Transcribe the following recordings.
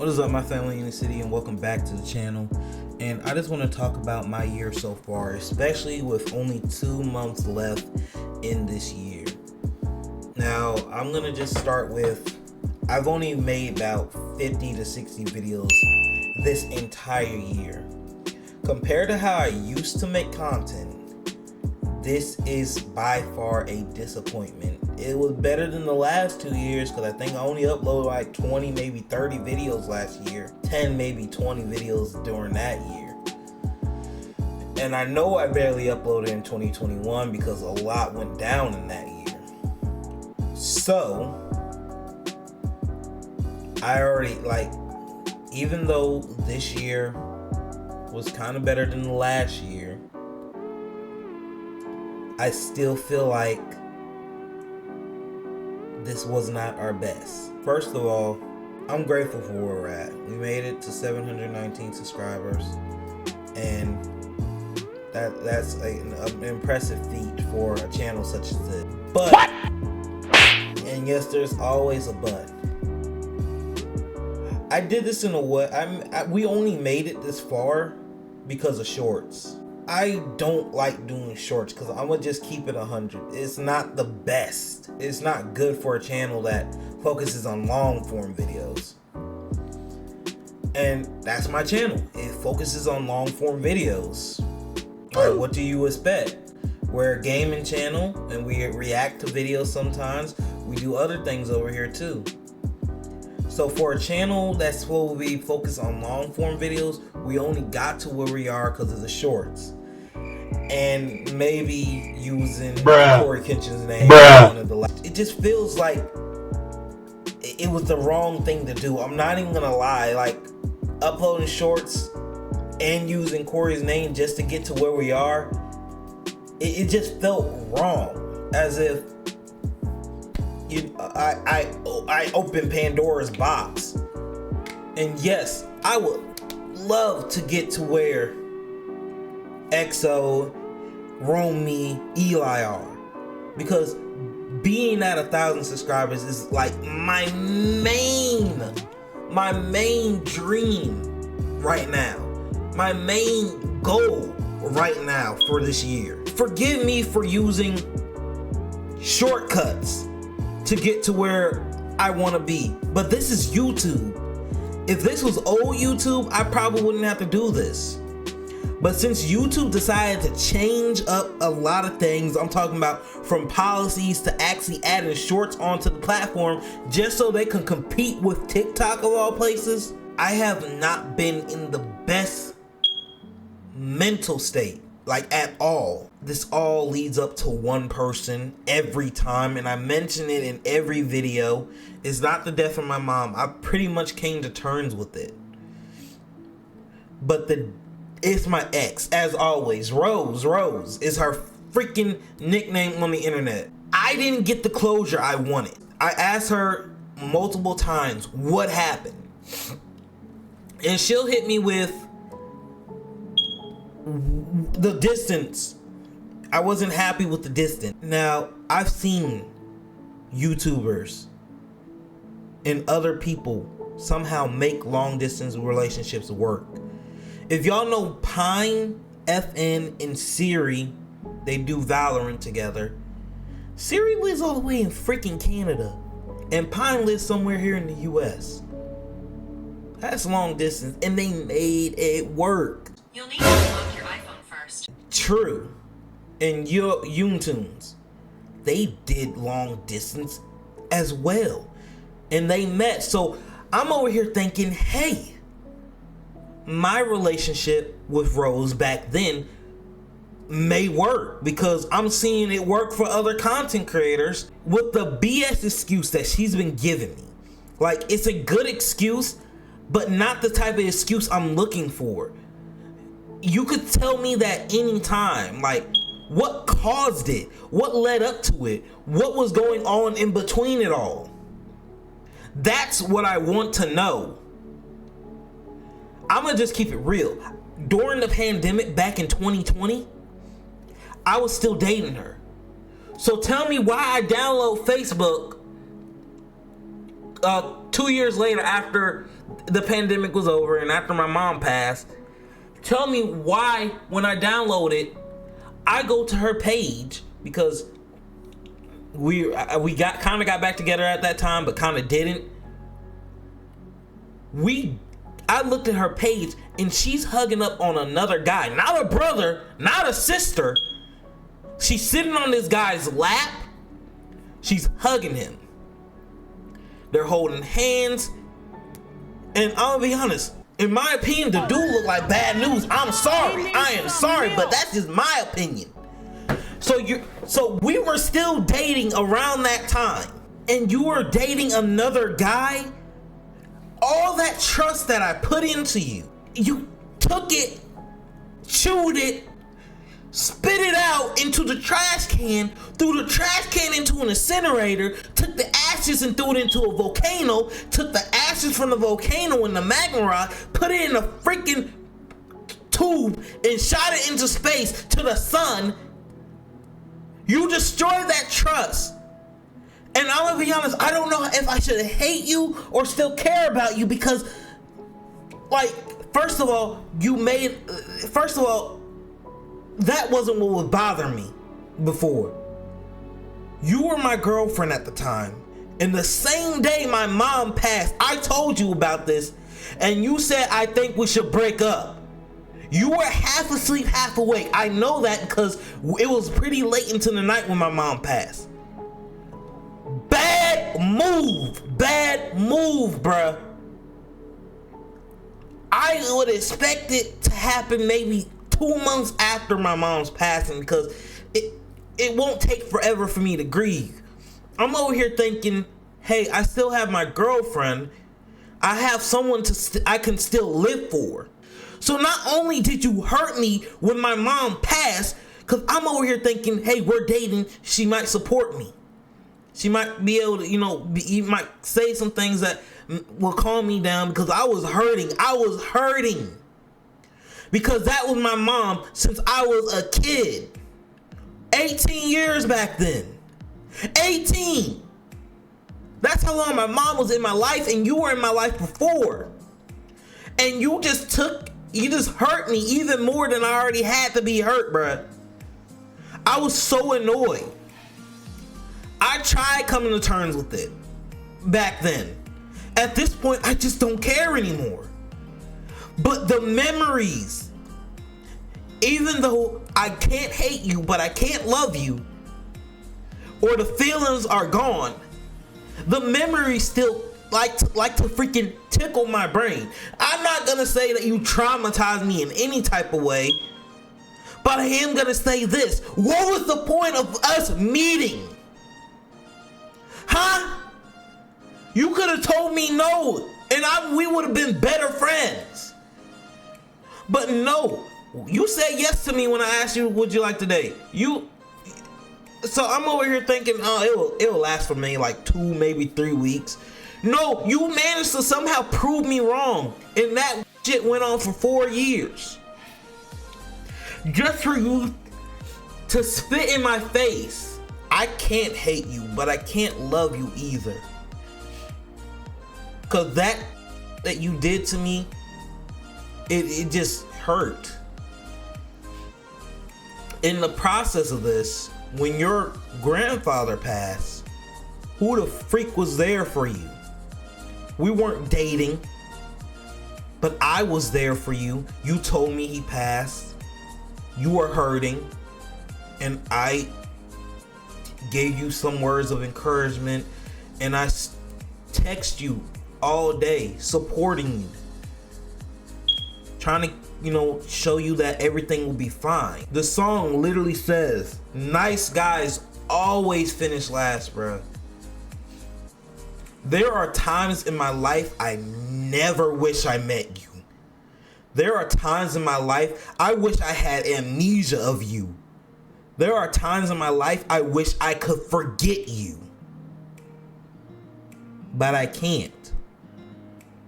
What is up, my family in the city, and welcome back to the channel. And I just want to talk about my year so far, especially with only 2 months left in this year. Now, I'm going to just start with, I've only made about 50 to 60 videos this entire year. Compared to how I used to make content, this is by far a disappointment. It was better than the last 2 years because I think I only uploaded like 20, maybe 30 videos last year. 10, maybe 20 videos during that year. And I know I barely uploaded in 2021 because a lot went down in that year. So, I already, even though this year was kind of better than the last year, I still feel like this was not our best. First of all, I'm grateful for where we're at. We made it to 719 subscribers, and that's an impressive feat for a channel such as this. But, what? And yes, there's always a but. I did this in a way, we only made it this far because of shorts. I don't like doing shorts because I'm gonna just keep it 100. It's not the best. It's not good for a channel that focuses on long form videos. And that's my channel. It focuses on long form videos. Alright, what do you expect? We're a gaming channel and we react to videos sometimes. We do other things over here too. So for a channel that's supposed to be focused on long form videos, we only got to where we are because of the shorts. And maybe using Corey Kitchen's name. It just feels like it was the wrong thing to do. I'm not even gonna lie, uploading shorts and using Corey's name just to get to where we are, it just felt wrong. As if I opened Pandora's box. And yes, I would love to get to where EXO, Romy, Eli are, because being at 1,000 subscribers is like my main dream right now, my main goal right now for this year. Forgive me for using shortcuts to get to where I want to be, but this is YouTube. If this was old YouTube, I probably wouldn't have to do this. But since YouTube decided to change up a lot of things, I'm talking about from policies to actually adding shorts onto the platform just so they can compete with TikTok of all places, I have not been in the best mental state, at all. This all leads up to one person every time, and I mention it in every video. It's not the death of my mom. I pretty much came to terms with it. But it's my ex, as always. Rose is her freaking nickname on the internet. I didn't get the closure I wanted. I asked her multiple times what happened, and she'll hit me with the distance. I wasn't happy with the distance. Now, I've seen YouTubers and other people somehow make long distance relationships work. If y'all know Pine, FN, and Siri, they do Valorant together. Siri lives all the way in freaking Canada, and Pine lives somewhere here in the US. That's long distance, and they made it work. You'll need to unlock your iPhone first. True. And UNSETTLING, they did long distance as well, and they met. So I'm over here thinking, hey, my relationship with Rose back then may work because I'm seeing it work for other content creators with the BS excuse that she's been giving me. It's a good excuse, but not the type of excuse I'm looking for. You could tell me that anytime. What caused it? What led up to it? What was going on in between it all? That's what I want to know. I'm gonna just keep it real. During the pandemic back in 2020, I was still dating her. So tell me why I download Facebook 2 years later, after the pandemic was over and after my mom passed, tell me why when I download it, I go to her page, because we got back together at that time, but kind of didn't. I looked at her page and she's hugging up on another guy, not a brother, not a sister. She's sitting on this guy's lap. She's hugging him. They're holding hands. And I'll be honest, in my opinion, the dude looked like bad news. I'm sorry. I am sorry, but that's just my opinion. So we were still dating around that time, and you were dating another guy. All that trust that I put into you, you took it, chewed it, spit it out into the trash can, threw the trash can into an incinerator, took the ashes and threw it into a volcano, took the ashes from the volcano and the magma rock, put it in a freaking tube and shot it into space to the sun. You destroyed that trust. And I'm gonna be honest, I don't know if I should hate you or still care about you, because, like, first of all, that wasn't what was bothering me before. You were my girlfriend at the time. And the same day my mom passed, I told you about this, and you said, I think we should break up. You were half asleep, half awake. I know that because it was pretty late into the night when my mom passed. Bad move, bruh. I would expect it to happen maybe 2 months after my mom's passing, because it won't take forever for me to grieve. I'm over here thinking, hey, I still have my girlfriend. I have someone I can still live for. So not only did you hurt me when my mom passed, because I'm over here thinking, hey, we're dating, she might support me. She might be able to, you might say some things that will calm me down, because I was hurting. Because that was my mom since I was a kid. 18 years back then. 18. That's how long my mom was in my life, and you were in my life before. And you just hurt me even more than I already had to be hurt, bruh. I was so annoyed. I tried coming to terms with it back then. At this point, I just don't care anymore. But the memories, even though I can't hate you, but I can't love you, or the feelings are gone, the memories still like to freaking tickle my brain. I'm not gonna say that you traumatized me in any type of way, but I am gonna say this. What was the point of us meeting? Huh? You could have told me no, and we would have been better friends. But no, you said yes to me when I asked you, would you like to date? So I'm over here thinking, oh, it'll last for me like 2, maybe 3 weeks. No, you managed to somehow prove me wrong, and that shit went on for 4 years. Just for you to spit in my face. I can't hate you, but I can't love you either. Cause that you did to me, it just hurt. In the process of this, when your grandfather passed, who the freak was there for you? We weren't dating, but I was there for you. You told me he passed. You were hurting, and I gave you some words of encouragement, and I text you all day supporting you, trying to show you that everything will be fine. The song literally says, nice guys always finish last, bro. There are times in my life I never wish I met you. There are times in my life I wish I had amnesia of you. There are times in my life I wish I could forget you. But I can't.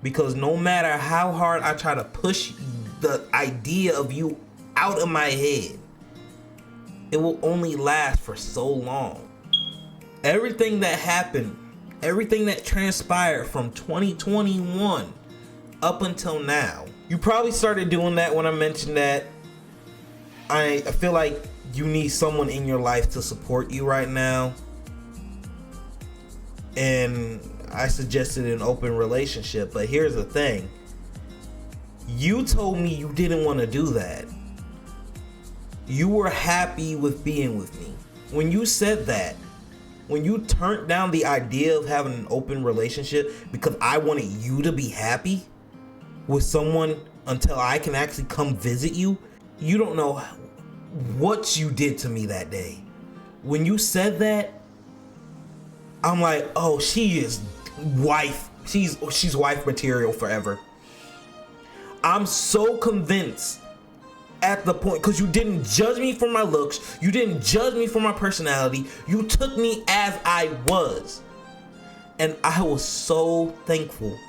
Because no matter how hard I try to push the idea of you out of my head, it will only last for so long. Everything that happened everything that transpired from 2021 up until now. You probably started doing that when I mentioned that I feel like you need someone in your life to support you right now. And I suggested an open relationship, but here's the thing. You told me you didn't want to do that. You were happy with being with me. When you said that, when you turned down the idea of having an open relationship because I wanted you to be happy with someone until I can actually come visit you, you don't know what you did to me that day. When you said that, I'm like, oh, she is wife. She's wife material forever. I'm so convinced at the point, because you didn't judge me for my looks, you didn't judge me for my personality, you took me as I was. And I was so thankful.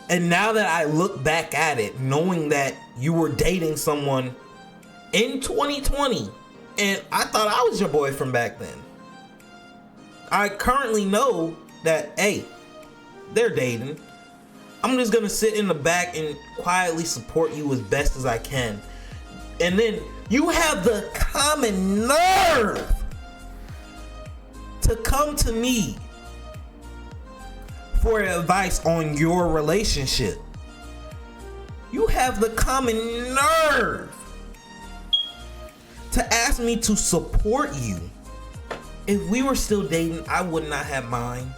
And now that I look back at it, knowing that you were dating someone in 2020, and I thought I was your boyfriend back then. I currently know that, hey, they're dating. I'm just gonna sit in the back and quietly support you as best as I can. And then you have the common nerve to come to me for advice on your relationship. You have the common nerve to ask me to support you. If we were still dating, I would not have mine.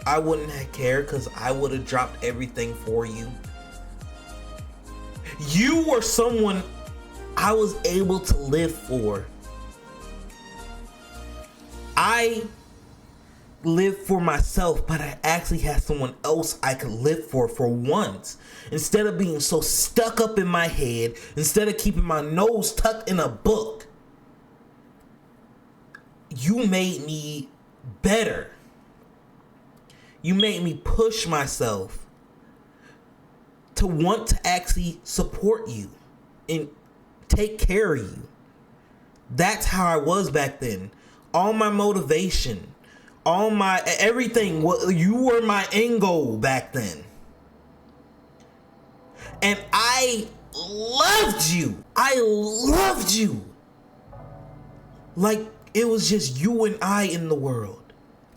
I wouldn't have cared because I would have dropped everything for you. You were someone I was able to live for. I lived for myself, but I actually had someone else I could live for once. Instead of being so stuck up in my head, instead of keeping my nose tucked in a book, you made me better. You made me push myself to want to actually support you and take care of you. That's how I was back then. All my motivation, all my everything, you were my end goal back then. And I loved you. I loved you. Like it was just you and I in the world.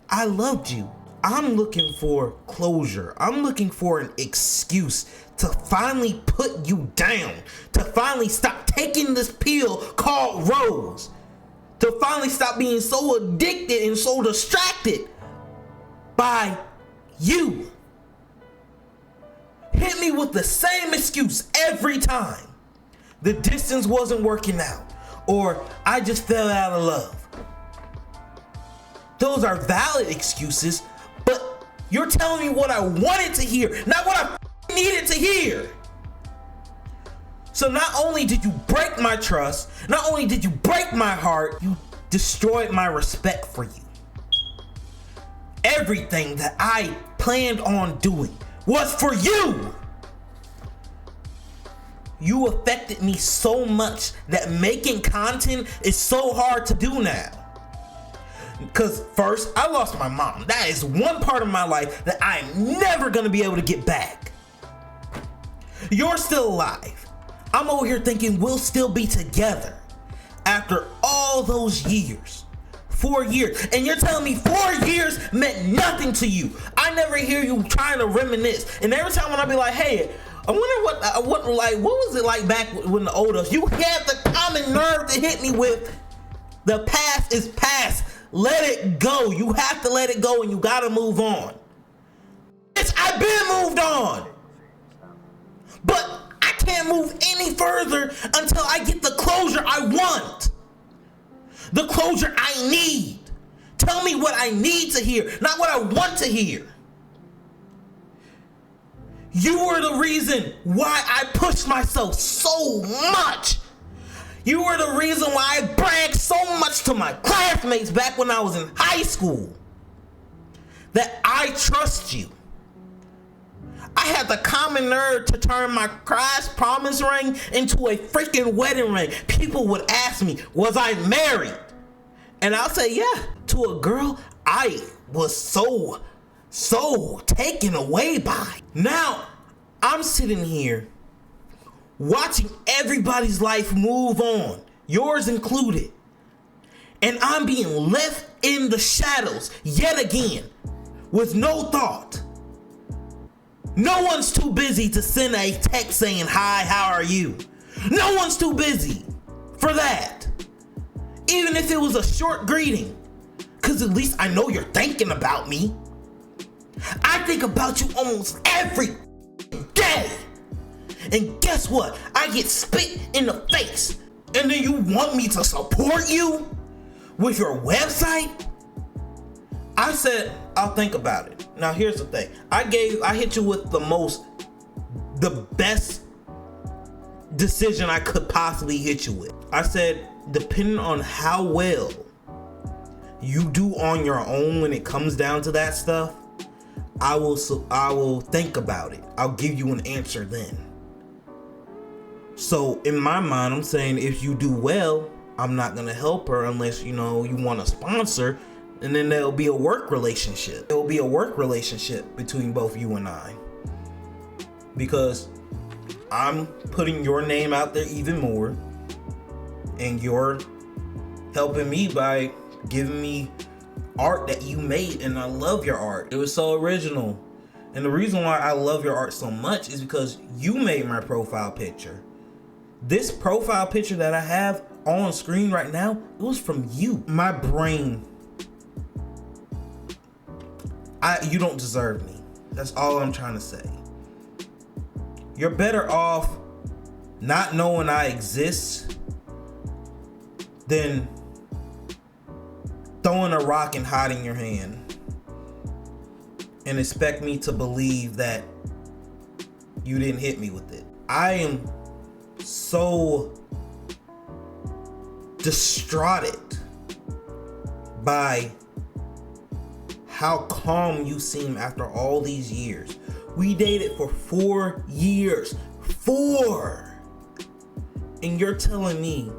I loved you. I'm looking for closure. I'm looking for an excuse to finally put you down. To finally stop taking this pill called Rose. To finally stop being so addicted and so distracted by you. Hit me with the same excuse every time. The distance wasn't working out. Or I just fell out of love. Those are valid excuses. But you're telling me what I wanted to hear, not what I needed to hear. So not only did you break my trust, not only did you break my heart, you destroyed my respect for you. Everything that I planned on doing was for you. You affected me so much that making content is so hard to do now. Because first, I lost my mom. That is one part of my life that I'm never going to be able to get back. You're still alive. I'm over here thinking we'll still be together after all those years. 4 years. And you're telling me 4 years meant nothing to you. I never hear you trying to reminisce. And every time when I be like, hey, I wonder what was it like back when the old us? You had the common nerve to hit me with the past is past. Let it go. You have to let it go and you gotta move on. Bitch, I've been moved on. But I can't move any further until I get the closure I want. The closure I need. Tell me what I need to hear, not what I want to hear. You were the reason why I pushed myself so much. You were the reason why I bragged so much to my classmates back when I was in high school. That I trust you. I had the common nerve to turn my class promise ring into a freaking wedding ring. People would ask me, was I married? And I'll say, yeah, to a girl I was so taken away by. Now, I'm sitting here watching everybody's life move on, yours included. And I'm being left in the shadows yet again with no thought. No one's too busy to send a text saying, "Hi, how are you?" No one's too busy for that. Even if it was a short greeting. Because at least I know you're thinking about me. I think about you almost every day. And guess what? I get spit in the face. And then you want me to support you with your website? I said, I'll think about it. Now here's the thing. I hit you with the best decision I could possibly hit you with. I said, depending on how well you do on your own when it comes down to that stuff, I will think about it. I'll give you an answer then. So in my mind, I'm saying if you do well, I'm not gonna help her unless you want to sponsor, and then there'll be a work relationship. There'll be a work relationship between both you and I, because I'm putting your name out there even more, and you're helping me by giving me art that you made, and I love your art. It was so original. And the reason why I love your art so much is because you made my profile picture. This profile picture that I have on screen right now, it was from you. My brain, you don't deserve me. That's all I'm trying to say. You're better off not knowing I exist than throwing a rock and hiding your hand and expect me to believe that you didn't hit me with it. I am so distraught by how calm you seem after all these years. We dated for 4 years. 4! And you're telling me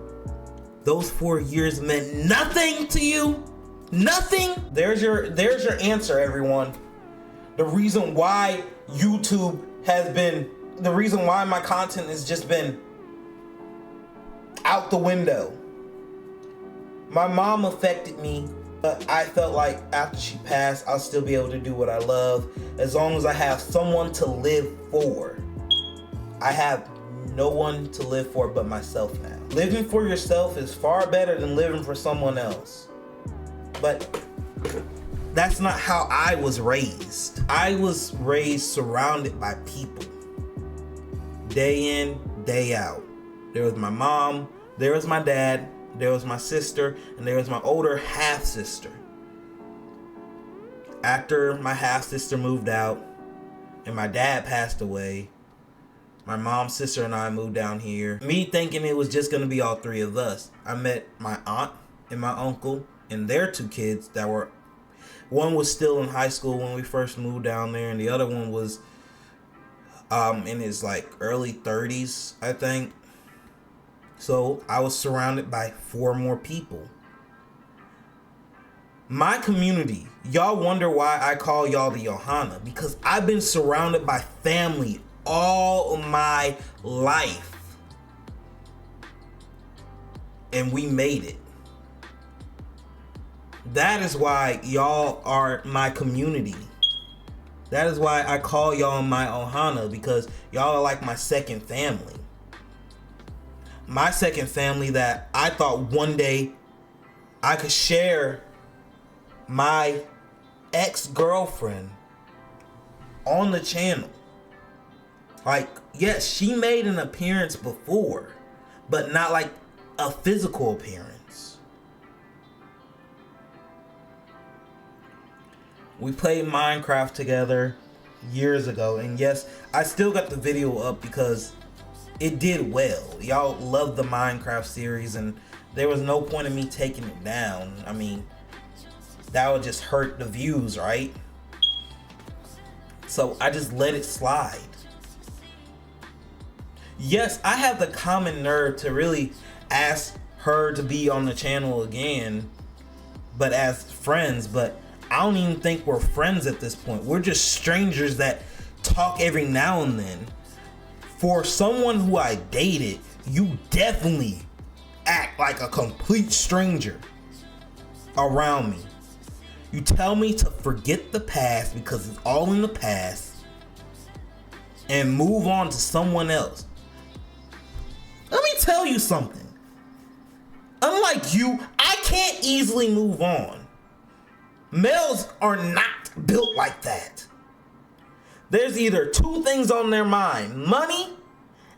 those 4 years meant nothing to you? Nothing? There's your answer, everyone. The reason why YouTube the reason why my content has just been out the window. My mom affected me, but I felt like after she passed, I'll still be able to do what I love as long as I have someone to live for. I have no one to live for but myself now. Living for yourself is far better than living for someone else. But that's not how I was raised. I was raised surrounded by people. Day in, day out. There was my mom, there was my dad, there was my sister, and there was my older half-sister. After my half-sister moved out and my dad passed away, my mom, sister, and I moved down here. Me thinking it was just gonna be all three of us. I met my aunt and my uncle and their 2 kids one was still in high school when we first moved down there, and the other one was in his early 30s, I think. So I was surrounded by 4 more people. My community, y'all wonder why I call y'all the Johanna, because I've been surrounded by family all my life. And we made it. That is why y'all are my community. That is why I call y'all my Ohana, because y'all are like my second family. My second family that I thought one day I could share my ex-girlfriend on the channel. Yes, she made an appearance before, but not like a physical appearance. We played Minecraft together years ago, and yes, I still got the video up because it did well. Y'all loved the Minecraft series, and there was no point in me taking it down. I mean, that would just hurt the views, right? So I just let it slide. Yes, I have the common nerve to really ask her to be on the channel again, but as friends, but I don't even think we're friends at this point. We're just strangers that talk every now and then. For someone who I dated, you definitely act like a complete stranger around me. You tell me to forget the past because it's all in the past and move on to someone else. Let me tell you something. Unlike you, I can't easily move on. Males are not built like that. There's either two things on their mind, money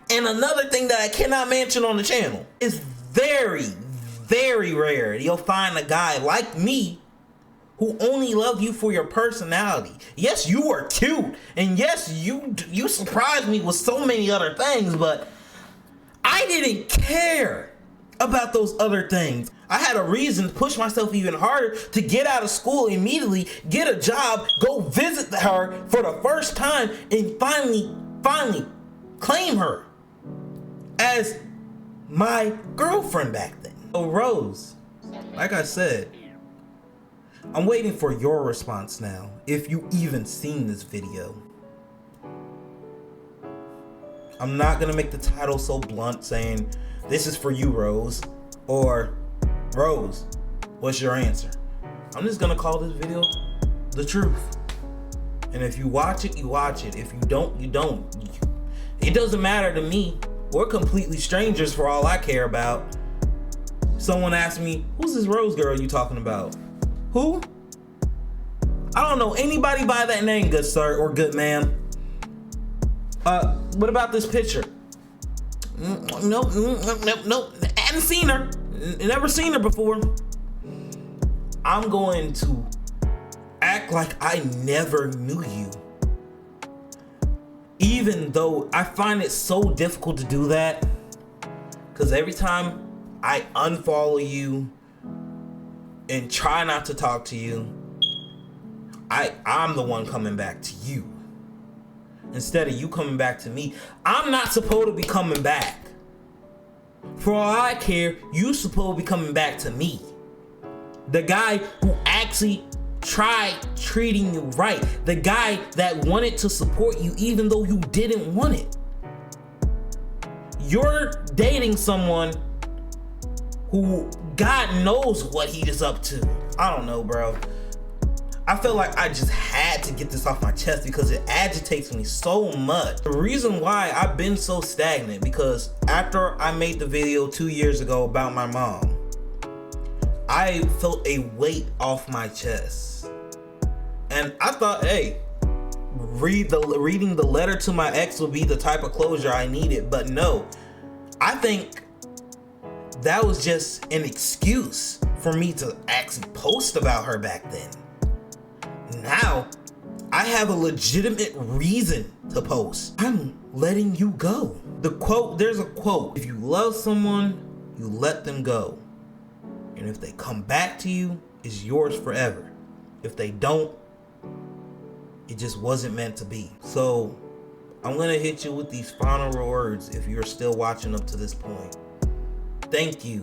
and another thing that I cannot mention on the channel. It's very, very rare you'll find a guy like me who only love you for your personality. Yes, you are cute, and yes, you surprised me with so many other things, but I didn't care about those other things. I had a reason to push myself even harder to get out of school immediately, get a job, go visit her for the first time, and finally claim her as my girlfriend back then. So Rose, like I said, I'm waiting for your response now, if you even seen this video. I'm not gonna make the title so blunt saying, this is for you, Rose, or Rose, what's your answer? I'm just gonna call this video the truth. And if you watch it, you watch it. If you don't, you don't. It doesn't matter to me. We're completely strangers for all I care about. Someone asked me, who's this Rose girl you talking about? Who? I don't know anybody by that name, good sir or good ma'am. What about this picture? Nope. Hadn't seen her. Never seen her before. I'm going to act like I never knew you. Even though I find it so difficult to do that, because every time I unfollow you and try not to talk to you, I'm the one coming back to you instead of you coming back to me. I'm not supposed to be coming back. For all I care, you supposed to be coming back to me. The guy who actually tried treating you right. The guy that wanted to support you even though you didn't want it. You're dating someone who God knows what he is up to. I don't know, bro. I feel like I just had to get this off my chest because it agitates me so much. The reason why I've been so stagnant, because after I made the video 2 years ago about my mom, I felt a weight off my chest. And I thought, hey, reading the letter to my ex would be the type of closure I needed. But no, I think that was just an excuse for me to actually post about her back then. Now, I have a legitimate reason to post. I'm letting you go. There's a quote, if you love someone, you let them go. And if they come back to you, it's yours forever. If they don't, it just wasn't meant to be. So, I'm gonna hit you with these final words if you're still watching up to this point. Thank you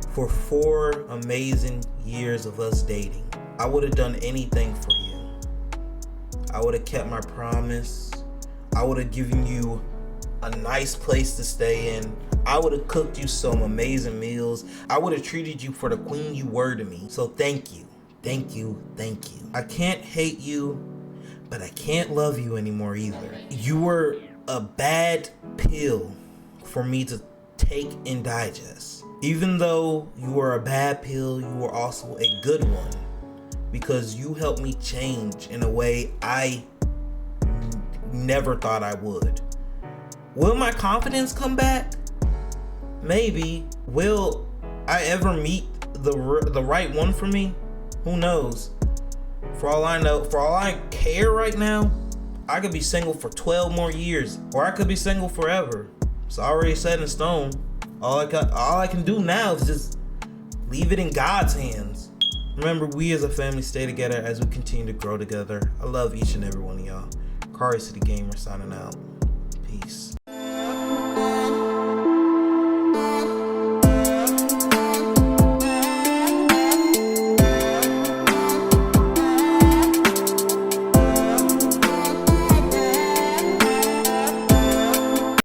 for 4 amazing years of us dating. I would have done anything for you. I would have kept my promise. I would have given you a nice place to stay in. I would have cooked you some amazing meals. I would have treated you for the queen you were to me. So thank you. Thank you. Thank you. I can't hate you, but I can't love you anymore either. You were a bad pill for me to take and digest. Even though you were a bad pill, you were also a good one, because you helped me change in a way I never thought I would. Will my confidence come back? Maybe. Will I ever meet the right one for me? Who knows? For all I know, for all I care right now, I could be single for 12 more years, or I could be single forever. It's already set in stone. All I can do now is just leave it in God's hands. Remember, we as a family stay together as we continue to grow together. I love each and every one of y'all. CarioCityGamer signing out. Peace.